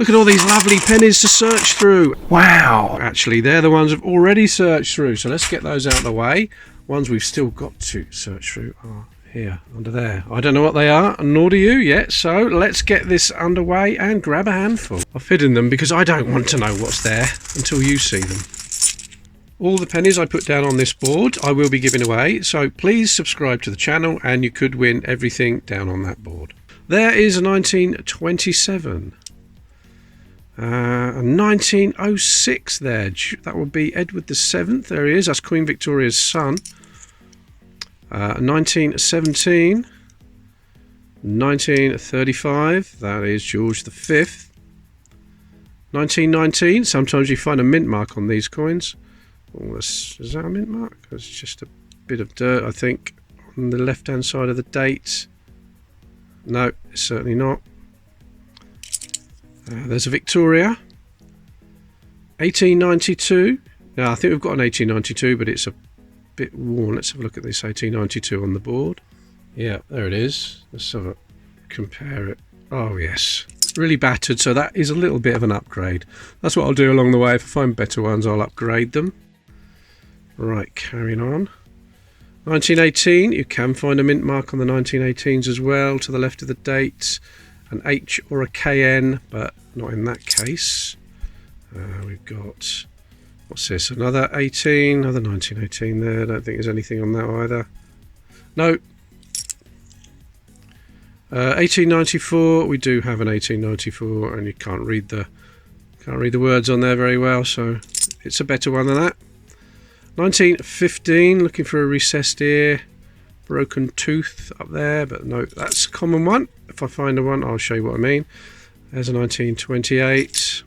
Look at all these lovely pennies to search through. Wow. Actually, they're the ones I've already searched through. So let's get those out of the way. Ones we've still got to search through are here, under there. I don't know what they are, nor do you yet. So let's get this underway and grab a handful. I've hidden them because I don't want to know what's there until you see them. All the pennies I put down on this board I will be giving away. So please subscribe to the channel and you could win everything down on that board. There is a 1927. 1906 there. That would be Edward VII. There he is. That's Queen Victoria's son. 1917. 1935. That is George V. 1919. Sometimes you find a mint mark on these coins. Oh, is that a mint mark? It's just a bit of dirt, I think, on the left-hand side of the date. No, it's certainly not. There's a Victoria, 1892. Now I think we've got an 1892, but it's a bit worn. Let's have a look at this 1892 on the board. Yeah, there it is. Let's have a compare it. Oh yes, really battered. So that is a little bit of an upgrade. That's what I'll do along the way. If I find better ones, I'll upgrade them. Right, carrying on. 1918. You can find a mint mark on the 1918s as well, to the left of the date. An H or a KN, but not in that case. We've got, what's this, another 18, another 1918 there. I don't think there's anything on that either. No. 1894, we do have an 1894, and you can't read the words on there very well, so it's a better one than that. 1915, looking for a recessed ear. Broken tooth up there, but no, that's a common one. If I find a one, I'll show you what I mean. There's a 1928.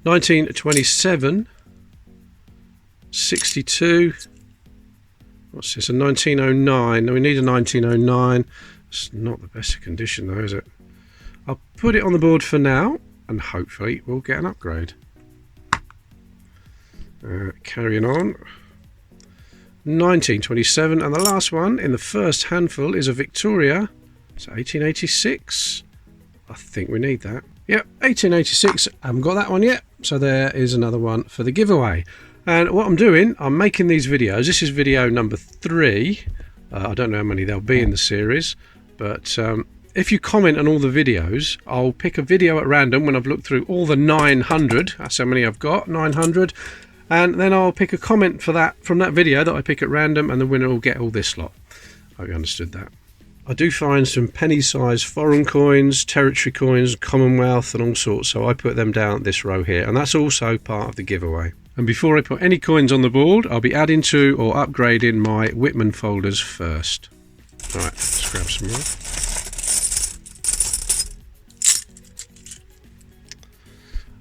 1927. 62. What's this? A 1909. Now we need a 1909. It's not the best of condition though, is it? I'll put it on the board for now, and hopefully we'll get an upgrade. Carrying on. 1927, and the last one in the first handful is a Victoria. So 1886. I think we need that. Yep, 1886. I haven't got that one yet. So there is another one for the giveaway. And what I'm doing, I'm making these videos. This is video number 3. I don't know how many there'll be in the series, but if you comment on all the videos, I'll pick a video at random when I've looked through all the 900. That's how many I've got, 900. And then I'll pick a comment for that from that video that I pick at random, and the winner will get all this lot. I hope you understood that. I do find some penny-sized foreign coins, territory coins, Commonwealth, and all sorts, so I put them down this row here, and that's also part of the giveaway. And before I put any coins on the board, I'll be adding to or upgrading my Whitman folders first. Alright, let's grab some more.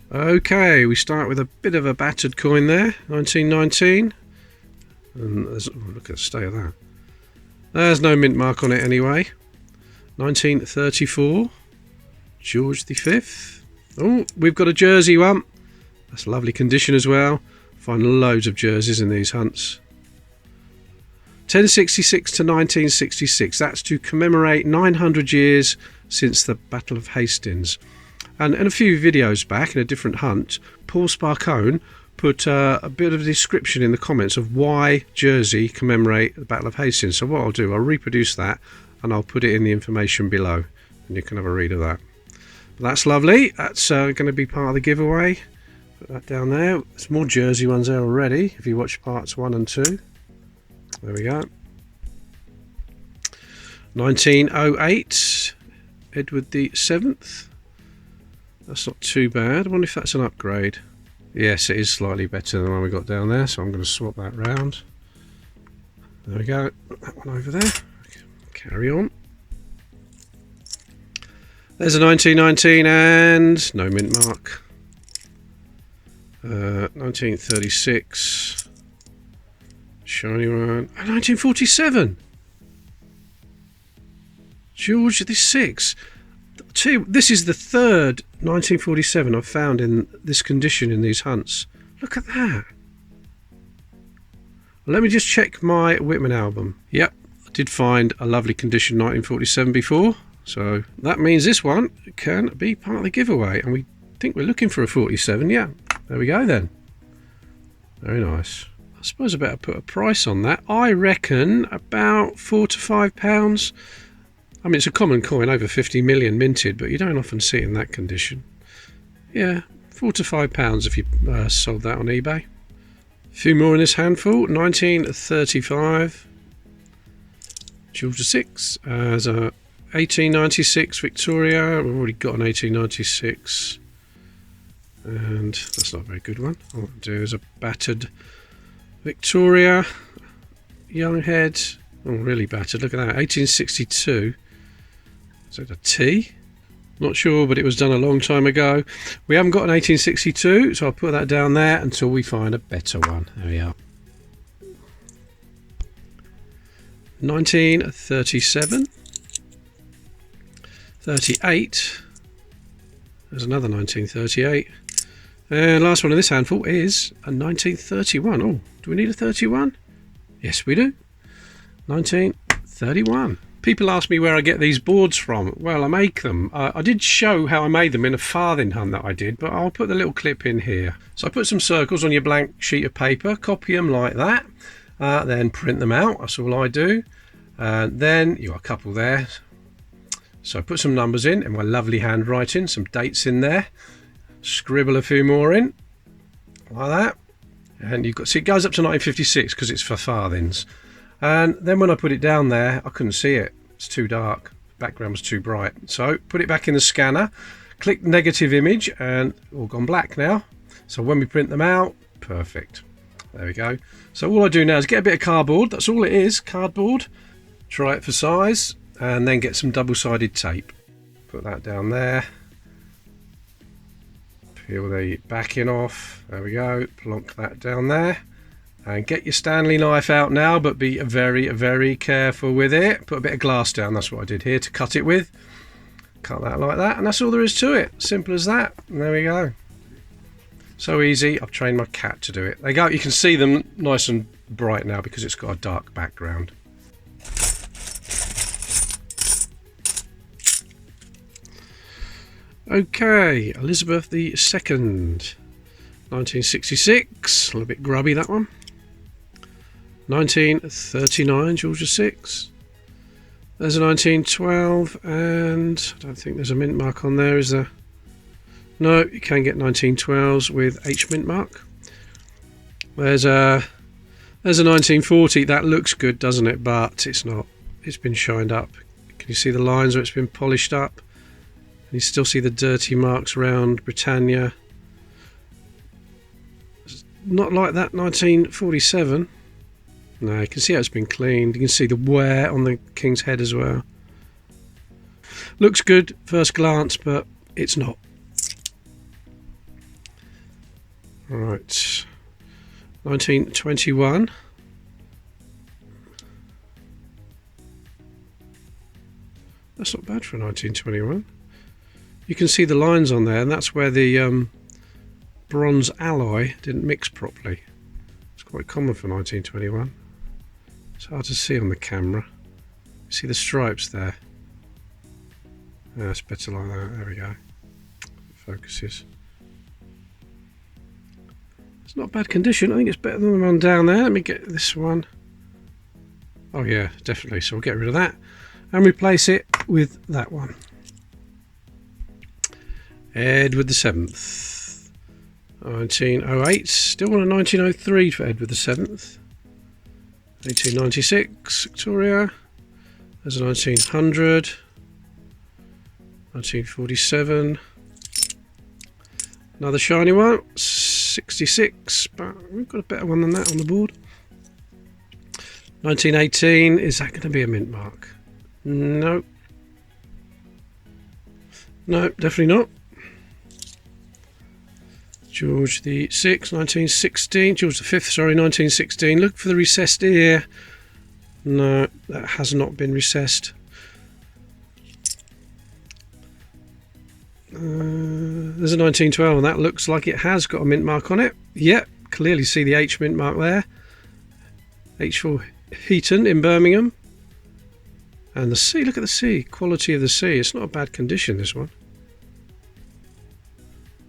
Okay, we start with a bit of a battered coin there, 1919. And there's, oh, look at the state of that. There's no mint mark on it anyway. 1934, George V. Oh, we've got a jersey one. That's lovely condition as well. Find loads of jerseys in these hunts. 1066 to 1966. That's to commemorate 900 years since the Battle of Hastings. And in a few videos back, in a different hunt, Paul Sparcone put a bit of a description in the comments of why Jersey commemorate the Battle of Hastings. So what I'll do, I'll reproduce that and I'll put it in the information below, and you can have a read of that. But that's lovely. That's going to be part of the giveaway. Put that down there. There's more Jersey ones there already, if you watch parts 1 and 2. There we go. 1908, Edward VII. That's not too bad. I wonder if that's an upgrade. Yes, it is slightly better than the one we got down there, so I'm going to swap that round. There we go. Put that one over there. Carry on. There's a 1919 and no mint mark. 1936. Shiny one. 1947. George VI. This is the third 1947 I've found in this condition in these hunts. Look at that. Let me just check my Whitman album. Yep, I did find a lovely condition 1947 before, So that means this one can be part of the giveaway, and we think we're looking for a 47. Yeah, there we go then. Very nice. I suppose I better put a price on that. I reckon about £4 to £5. I mean, it's a common coin, over 50 million minted, but you don't often see it in that condition. Yeah, £4 to £5 if you sold that on eBay. A few more in this handful. 1935 George VI as a 1896 Victoria. We've already got an 1896, and that's not a very good one. All I'll do is a battered Victoria, young head. Oh, really battered. Look at that. 1862. Is that a T? Not sure, but it was done a long time ago. We haven't got an 1862, so I'll put that down there until we find a better one. There we are. 1937. 38. There's another 1938. And last one in this handful is a 1931. Oh, do we need a 31? Yes, we do. 1931. People ask me where I get these boards from. Well, I make them. I did show how I made them in a farthing hunt that I did, but I'll put the little clip in here. So I put some circles on your blank sheet of paper, copy them like that, then print them out. That's all I do. Then you got a couple there. So I put some numbers in my lovely handwriting, some dates in there, scribble a few more in, like that. And you've got, see, it goes up to 1956 because it's for farthings. And then when I put it down there, I couldn't see it. It's too dark. The background was too bright. So put it back in the scanner, click negative image, and all gone black now. So when we print them out, perfect. There we go. So all I do now is get a bit of cardboard. That's all it is, cardboard. Try it for size, and then get some double-sided tape. Put that down there. Peel the backing off. There we go. Plonk that down there. And get your Stanley knife out now, but be very, very careful with it. Put a bit of glass down, that's what I did here to cut it with. Cut that like that, and that's all there is to it. Simple as that. And there we go. So easy. I've trained my cat to do it. There you go. You can see them nice and bright now because it's got a dark background. Okay, Elizabeth II, 1966. A little bit grubby, that one. 1939, George VI. There's a 1912, and I don't think there's a mint mark on there, is there? No, you can get 1912s with H mint mark. There's a 1940. That looks good, doesn't it? But it's not. It's been shined up. Can you see the lines where it's been polished up? And you still see the dirty marks around Britannia. It's not like that 1947. No, you can see how it's been cleaned. You can see the wear on the king's head as well. Looks good first glance, but it's not. Right, 1921. That's not bad for 1921. You can see the lines on there, and that's where the bronze alloy didn't mix properly. It's quite common for 1921. It's hard to see on the camera. You see the stripes there? Yeah, it's better like that. There we go. Focuses. It's not bad condition. I think it's better than the one down there. Let me get this one. Oh yeah, definitely. So we'll get rid of that and replace it with that one. Edward VII, 1908. Still want a 1903 for Edward VII. 1896, Victoria. There's a 1900. 1947. Another shiny one. 66, but we've got a better one than that on the board. 1918. Is that going to be a mint mark? No. No, definitely not. George VI, 1916. George V, sorry, 1916. Look for the recessed ear. No, that has not been recessed. There's a 1912, and that looks like it has got a mint mark on it. Yep, clearly see the H mint mark there. H for Heaton in Birmingham. And the sea, look at the sea, quality of the sea. It's not a bad condition, this one.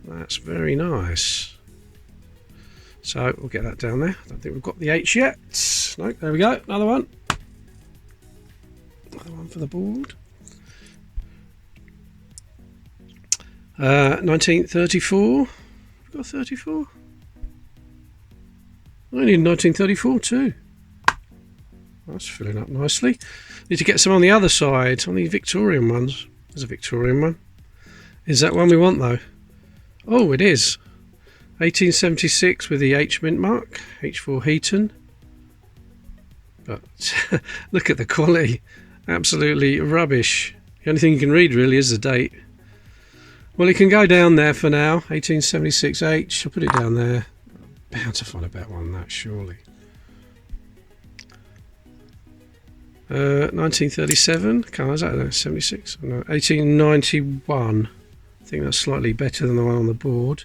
That's very nice. So we'll get that down there. I don't think we've got the H yet. No, there we go. Another one. Another one for the board. 1934. We've got 34. I need 1934 too. That's filling up nicely. Need to get some on the other side, on the Victorian ones. There's a Victorian one. Is that one we want though? Oh, it is. 1876 with the H mint mark, H4 Heaton. But look at the quality. Absolutely rubbish. The only thing you can read really is the date. Well, it can go down there for now. 1876H. I'll put it down there. Bound to find a better one than that, surely. 1937. Can't, is that 76? No, 1891. I think that's slightly better than the one on the board.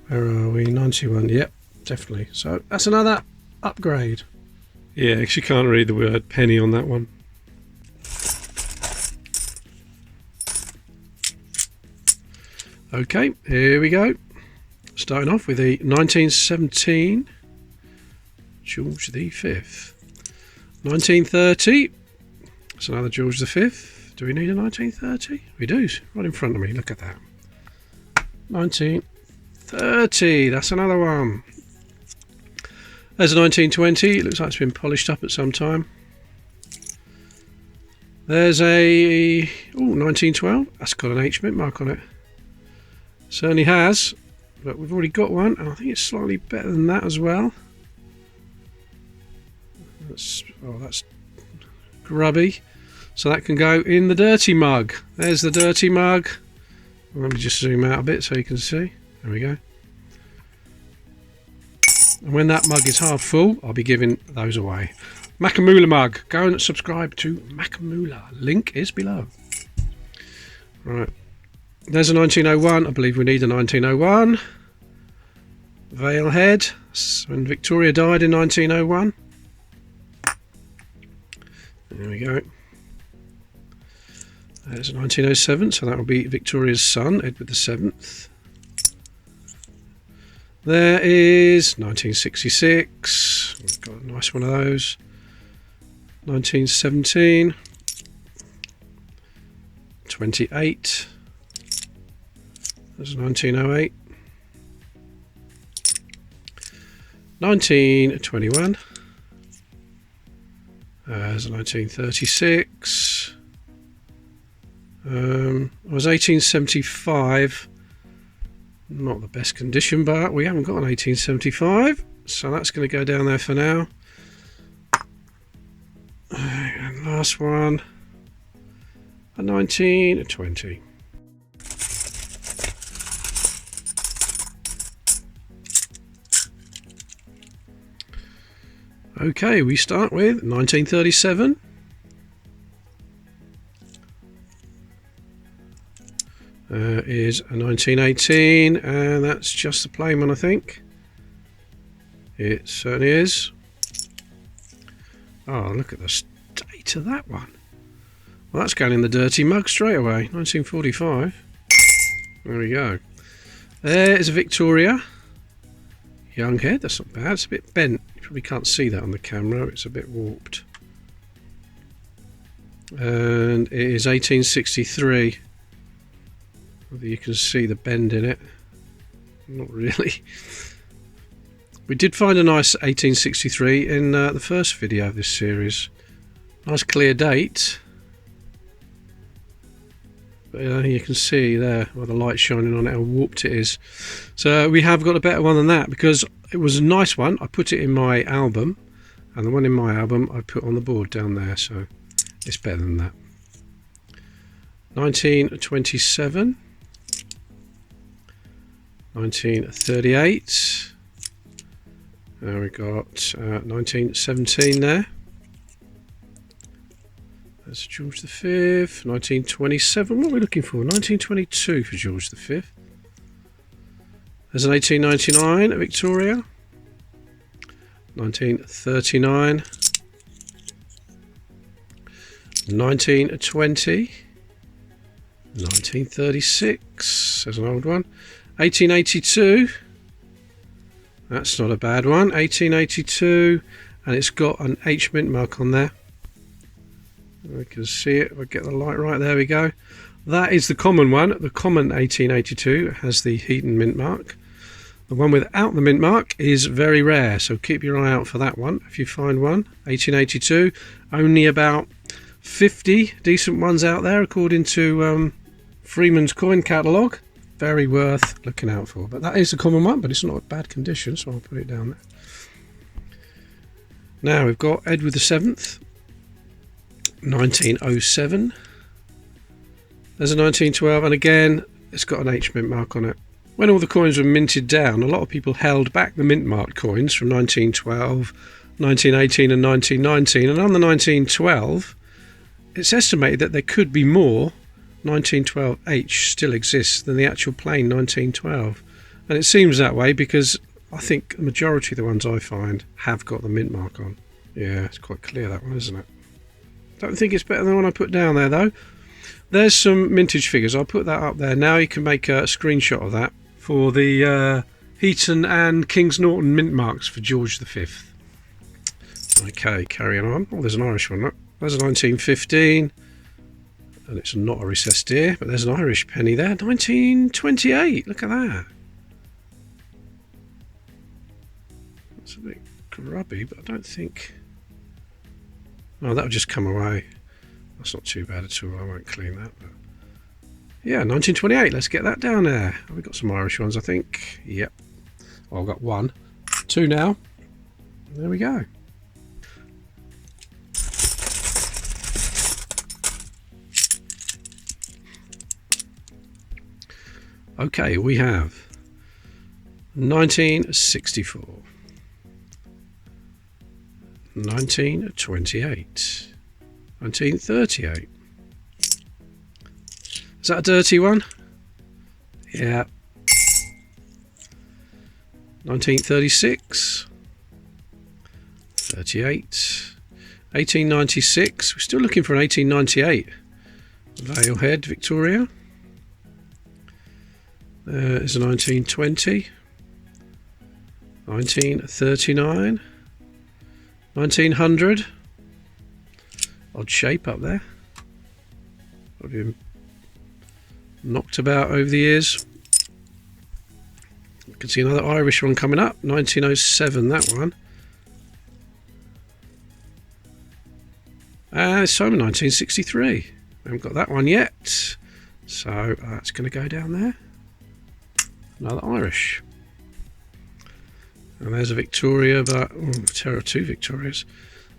Where are we? 91. Yep, definitely. So that's another upgrade. Yeah, because you can't read the word penny on that one. Okay, here we go. Starting off with the 1917 George V. 1930. That's another George V. Do we need a 1930? We do. Right in front of me. Look at that. 1930. That's another one. There's a 1920. It looks like it's been polished up at some time. There's a 1912. That's got an H mint mark on it. Certainly has. But we've already got one, and I think it's slightly better than that as well. That's grubby. So that can go in the dirty mug. There's the dirty mug. Let me just zoom out a bit so you can see. There we go. And when that mug is half full, I'll be giving those away. Makamula mug. Go and subscribe to Makamula. Link is below. Right. There's a 1901. I believe we need a 1901. Vale head. When Victoria died in 1901. There we go. There's a 1907, so that will be Victoria's son, Edward VII. There is 1966. We've got a nice one of those. 1917. 28. There's a 1908. 1921. There's a 1936. It was 1875. Not the best condition, but we haven't got an 1875, so that's going to go down there for now. And last one, a 1920. Okay, we start with 1937. Is a 1918, and that's just the plain one, I think. It certainly is. Oh, look at the state of that one. Well, that's going in the dirty mug straight away. 1945. There we go. There is a Victoria. Young head, that's not bad. It's a bit bent. You probably can't see that on the camera. It's a bit warped. And it is 1863. Whether you can see the bend in it. Not really. We did find a nice 1863 in the first video of this series. Nice clear date. But you can see there where the light's shining on it how warped it is. So we have got a better one than that because it was a nice one. I put it in my album, and the one in my album I put on the board down there, so it's better than that. 1927. 1938. There we got 1917 there. That's George V. 1927. What are we looking for? 1922 for George V. There's an 1899 at Victoria. 1939. 1920. 1936. There's an old one. 1882. That's not a bad one. 1882. And it's got an H mint mark on there. We can see it. If I get the light right, there we go. That is the common one. The common 1882 has the Heaton mint mark. The one without the mint mark is very rare, so keep your eye out for that one if you find one. 1882. Only about 50 decent ones out there according to Freeman's coin catalogue. Very worth looking out for. But that is the common one, but it's not bad condition, so I'll put it down there. Now we've got Edward VII, 1907. There's a 1912, and again it's got an H mint mark on it. When all the coins were minted down, a lot of people held back the mint marked coins from 1912, 1918 and 1919, and on the 1912 it's estimated that there could be more 1912H still exists than the actual plain 1912, and it seems that way because I think the majority of the ones I find have got the mint mark on. Yeah, it's quite clear, that one, isn't it? Don't think it's better than the one I put down there though. There's some mintage figures. I'll put that up there now. You can make a screenshot of that for the Heaton and Kings Norton mint marks for George V. Okay, carrying on. Oh, there's an Irish one. Look. There's a 1915, and it's not a recessed ear, but there's an Irish penny there. 1928. Look at that. It's a bit grubby, but I don't think... Oh, that'll just come away. That's not too bad at all. I won't clean that. But yeah, 1928. Let's get that down there. We've got some Irish ones, I think. Yep. Well, I've got one. Two now. There we go. Okay, we have 1964. 1928. 1938. Is that a dirty one? Yeah. 1936. 38. 1896. We're still looking for an 1898. Valehead, Victoria. There is a 1920. 1939. 1900. Odd shape up there. I've been knocked about over the years. You can see another Irish one coming up. 1907, that one. And it's home in 1963. I haven't got that one yet. So that's going to go down there. Another Irish. And there's a Victoria, but terror, two Victorias.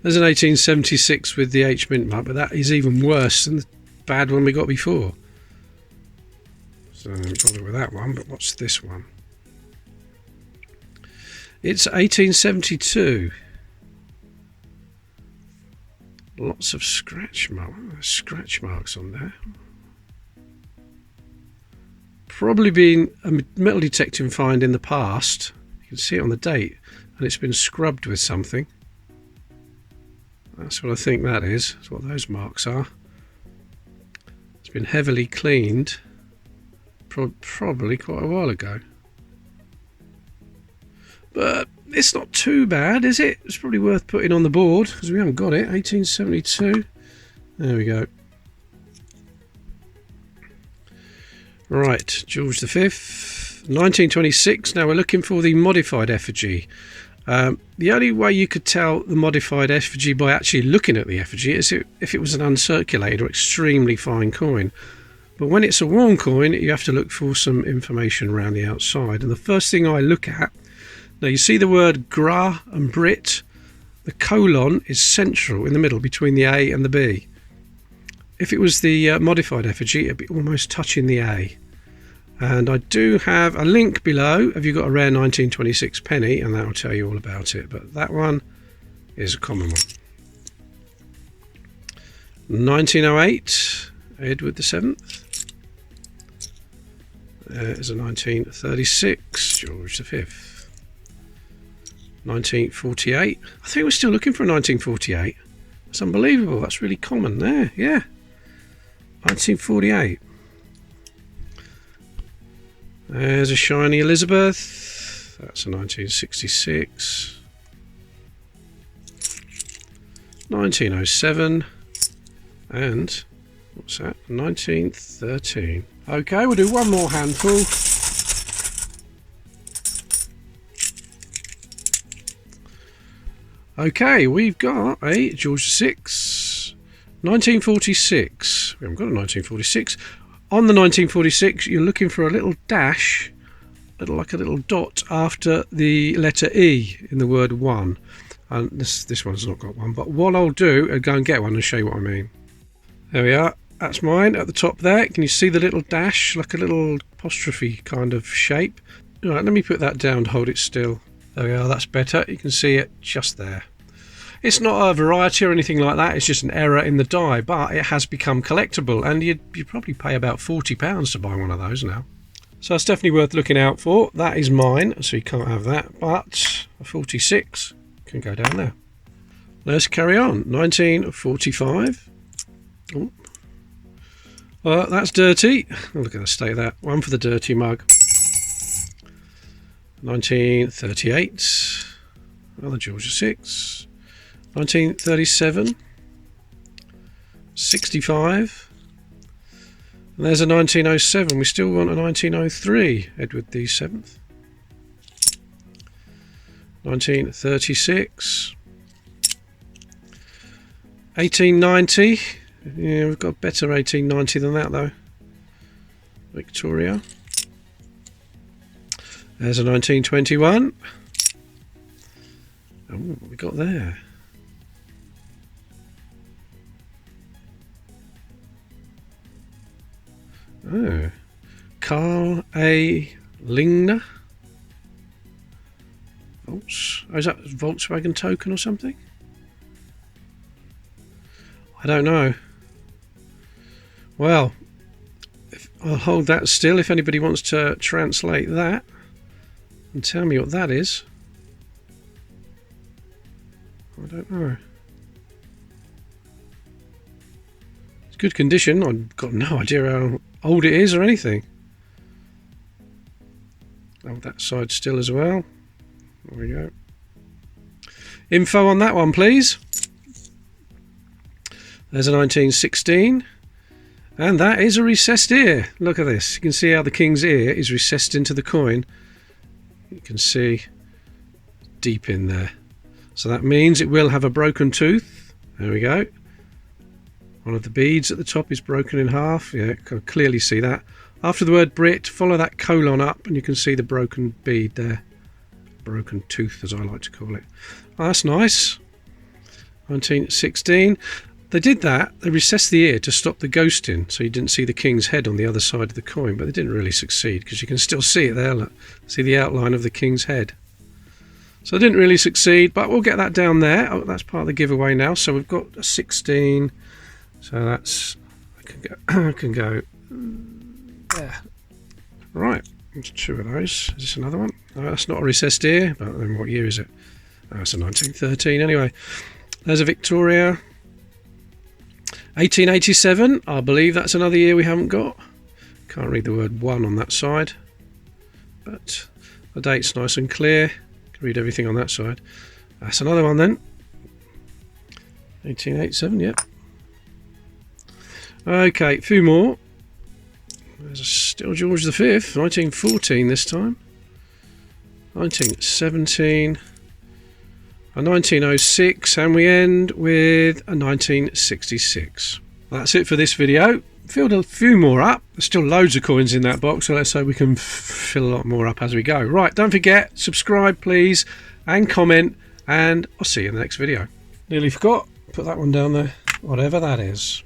There's an 1876 with the H mint mark, but that is even worse than the bad one we got before. So I'm not bothered with that one, but what's this one? It's 1872. Lots of scratch marks on there. Probably been a metal detecting find in the past. You can see it on the date, and it's been scrubbed with something. That's what I think that is. That's what those marks are. It's been heavily cleaned, probably quite a while ago. But it's not too bad, is it? It's probably worth putting on the board because we haven't got it. 1872. There we go. Right, George V, 1926. Now we're looking for the modified effigy. The only way you could tell the modified effigy by actually looking at the effigy is if it was an uncirculated or extremely fine coin. But when it's a worn coin, you have to look for some information around the outside. And the first thing I look at, now you see the word Gra and Brit. The colon is central in the middle between the A and the B. If it was the modified effigy, it'd be almost touching the A. And I do have a link below. Have you got a rare 1926 penny? And that will tell you all about it. But that one is a common one. 1908, Edward VII. There's a 1936, George V. 1948. I think we're still looking for a 1948. That's unbelievable. That's really common there. Yeah. 1948. There's a shiny Elizabeth. That's a 1966. 1907. And what's that? 1913. Okay, we'll do one more handful. Okay, we've got a George VI, 1946. We haven't got a 1946. On the 1946, you're looking for a little dash, like a little dot after the letter E in the word one. And this one's not got one, but what I'll do is go and get one and show you what I mean. There we are. That's mine at the top there. Can you see the little dash, like a little apostrophe kind of shape? All right, let me put that down to hold it still. There we are, that's better. You can see it just there. It's not a variety or anything like that, it's just an error in the die, but it has become collectible, and you'd probably pay about £40 to buy one of those now. So it's definitely worth looking out for. That is mine, so you can't have that, but a 46 can go down there. Let's carry on. 1945. Oh. Well, that's dirty. Oh, look at the state of that. One for the dirty mug. 1938, another George VI, 1937, 65, and there's a 1907. We still want a 1903, Edward VII, 1936, 1890, yeah, we've got a better 1890 than that though, Victoria. There's a 1921. Oh, what we got there? Oh, Carl A. Lingner. Oh, is that a Volkswagen token or something? I don't know. Well, I'll hold that still if anybody wants to translate that and tell me what that is. I don't know. It's good condition. I've got no idea how old it is or anything. Oh, that side still as well. There we go. Info on that one, please. There's a 1916. And that is a recessed ear. Look at this. You can see how the king's ear is recessed into the coin. You can see deep in there. So that means it will have a broken tooth. There we go. One of the beads at the top is broken in half. Yeah, you can clearly see that. After the word Brit, follow that colon up and you can see the broken bead there. Broken tooth, as I like to call it. Oh, that's nice. 1916. They did that. They recessed the ear to stop the ghosting, so you didn't see the king's head on the other side of the coin, but they didn't really succeed because you can still see it there. Look. See the outline of the king's head. So they didn't really succeed, but we'll get that down there. Oh, that's part of the giveaway now. So we've got a 16. So that's I can go there. Right, there's two of those. Is this another one? No, that's not a recessed ear, but then what year is it? Oh, it's a 1913 anyway. There's a Victoria. 1887, I believe that's another year we haven't got. Can't read the word one on that side, but the date's nice and clear. Can read everything on that side. That's another one then. 1887, yep. Okay, a few more. There's still George V, 1914 this time. 1917. A 1906, and we end with a 1966. That's it for this video. Filled a few more up. There's still loads of coins in that box, so let's hope we can fill a lot more up as we go. Right, don't forget, subscribe please, and comment, and I'll see you in the next video. Nearly forgot, put that one down there, whatever that is.